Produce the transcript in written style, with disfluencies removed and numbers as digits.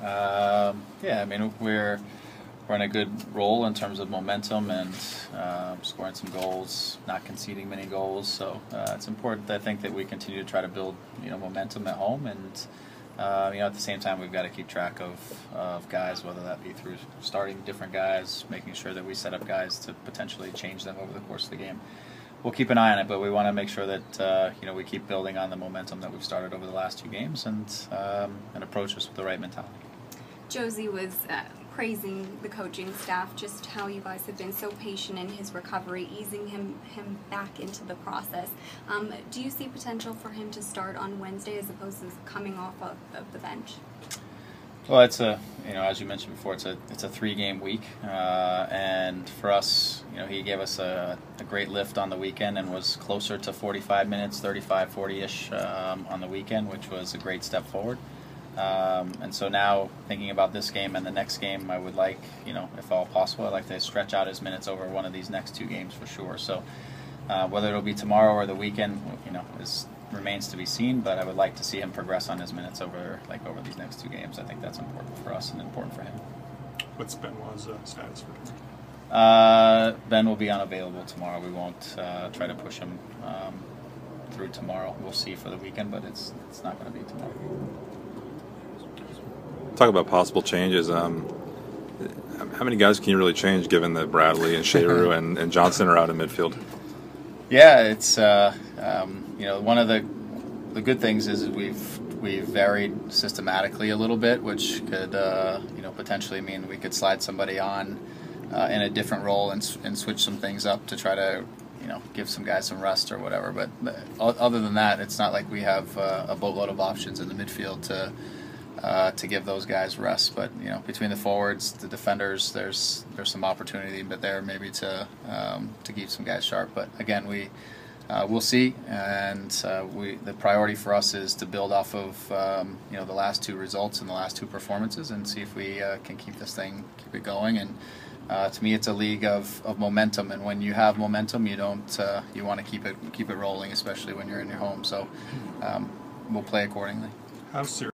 Yeah, I mean we're in a good role in terms of momentum and scoring some goals, not conceding many goals. So it's important, I think, that we continue to try to build momentum at home, and at the same time we've got to keep track of guys, whether that be through starting different guys, making sure that we set up guys to potentially change them over the course of the game. We'll keep an eye on it, but we want to make sure that we keep building on the momentum that we've started over the last 2 games and approach this with the right mentality. Josie was praising the coaching staff, just how you guys have been so patient in his recovery, easing him back into the process. Do you see potential for him to start on Wednesday as opposed to coming off of the bench? Well, it's as you mentioned before, it's a 3-game week, and for us, he gave us a great lift on the weekend and was closer to 45 minutes, 35, 40-ish on the weekend, which was a great step forward. And so now, thinking about this game and the next game, I would like, if all possible, I'd like to stretch out his minutes over one of these next 2 games for sure. So whether it'll be tomorrow or the weekend, remains to be seen. But I would like to see him progress on his minutes over these next 2 games. I think that's important for us and important for him. What's Benoit's status for him? Ben will be unavailable tomorrow. We won't try to push him through tomorrow. We'll see for the weekend, but it's not going to be tomorrow. Talk about possible changes. How many guys can you really change, given that Bradley and Shearer and Johnson are out in midfield? Yeah, it's one of the good things is we've varied systematically a little bit, which could potentially mean we could slide somebody on in a different role and switch some things up to try to give some guys some rest or whatever. But other than that, it's not like we have a boatload of options in the midfield to give those guys rest. But between the forwards, the defenders, there's some opportunity, but there maybe to keep some guys sharp. But again, we'll see, and the priority for us is to build off of the last 2 results and the last 2 performances, and see if we can keep it going. And to me, it's a league of momentum, and when you have momentum, you want to keep it rolling, especially when you're in your home. So we'll play accordingly. How serious